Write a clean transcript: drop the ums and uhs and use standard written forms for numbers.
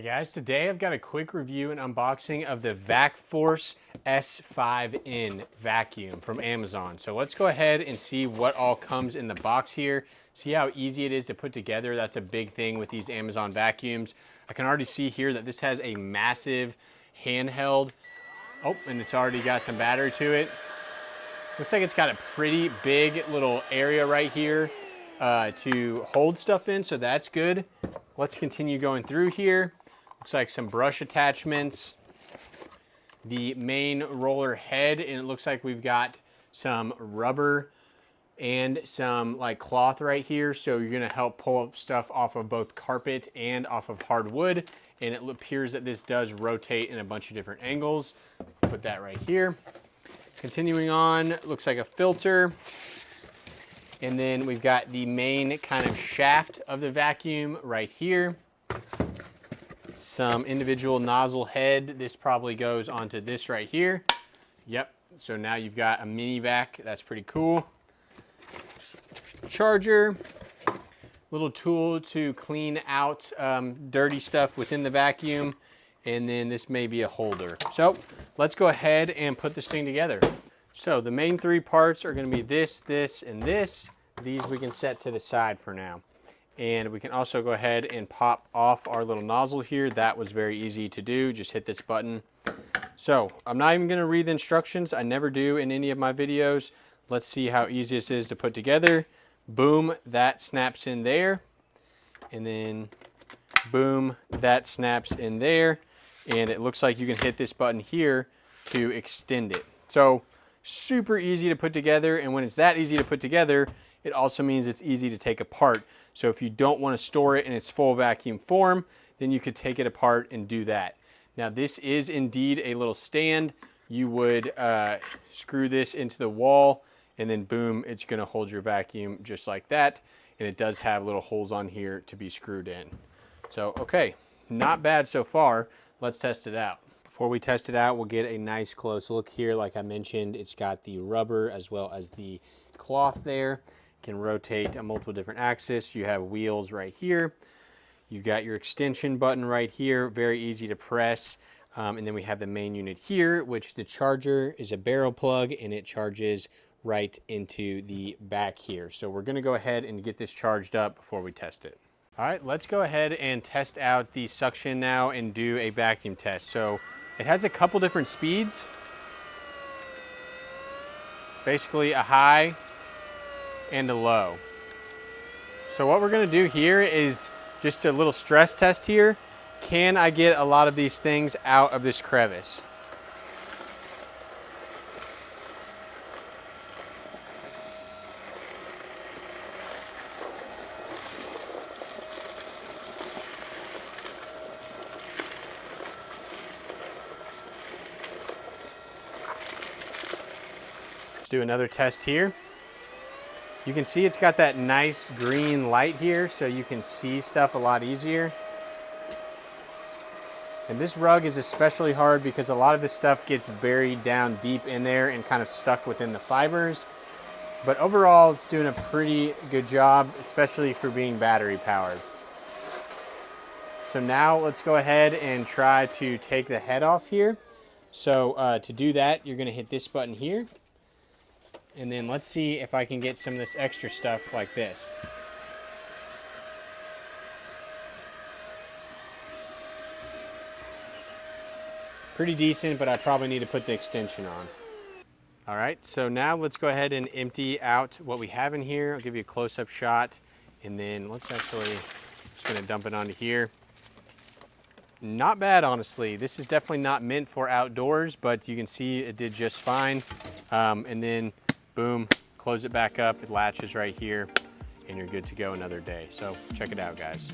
Hey guys, today I've got a quick review and unboxing of the Vacfore S5N vacuum from Amazon. So let's go ahead and see what all comes in the box here. See how easy it is to put together. That's a big thing with these Amazon vacuums. I can already see here that this has a massive handheld. Oh, and it's already got some battery to it. Looks like it's got a pretty big little area right here to hold stuff in, so that's good. Let's continue going through here. Looks like some brush attachments, the main roller head, and it looks like we've got some rubber and some like cloth right here. So you're gonna help pull up stuff off of both carpet and off of hardwood. And it appears that this does rotate in a bunch of different angles. Put that right here. Continuing on, looks like a filter. And then we've got the main kind of shaft of the vacuum right here. Some individual nozzle head. This probably goes onto this right here. Yep, so now you've got a mini vac. That's pretty cool. Charger, little tool to clean out dirty stuff within the vacuum. And then this may be a holder. So let's go ahead and put this thing together. So the main three parts are gonna be this, this, and this. These we can set to the side for now. And we can also go ahead and pop off our little nozzle here. That was very easy to do. Just hit this button. So I'm not even gonna read the instructions. I never do in any of my videos. Let's see how easy this is to put together. Boom, that snaps in there. And then boom, that snaps in there. And it looks like you can hit this button here to extend it. So super easy to put together. And when it's that easy to put together, it also means it's easy to take apart. So if you don't want to store it in its full vacuum form, then you could take it apart and do that. Now this is indeed a little stand. You would screw this into the wall and then boom, it's gonna hold your vacuum just like that. And it does have little holes on here to be screwed in. So, okay, not bad so far. Let's test it out. Before we test it out, we'll get a nice close look here. Like I mentioned, it's got the rubber as well as the cloth there. Can rotate on multiple different axes. You have wheels right here. You got your extension button right here, very easy to press. And then we have the main unit here, which the charger is a barrel plug and it charges right into the back here. So we're gonna go ahead and get this charged up before we test it. All right, let's go ahead and test out the suction now and do a vacuum test. So it has a couple different speeds. Basically a high and a low. So what we're gonna do here is just a little stress test here. Can I get a lot of these things out of this crevice? Let's do another test here. You can see it's got that nice green light here, so you can see stuff a lot easier. And this rug is especially hard because a lot of this stuff gets buried down deep in there and kind of stuck within the fibers. But overall, it's doing a pretty good job, especially for being battery powered. So now let's go ahead and try to take the head off here. So to do that, you're gonna hit this button here. And then let's see if I can get some of this extra stuff like this. Pretty decent, but I probably need to put the extension on. All right, so now let's go ahead and empty out what we have in here. I'll give you a close-up shot, and then let's actually, just gonna dump it onto here. Not bad, honestly. This is definitely not meant for outdoors, but you can see it did just fine. And then boom, close it back up, it latches right here, and you're good to go another day. So check it out, guys.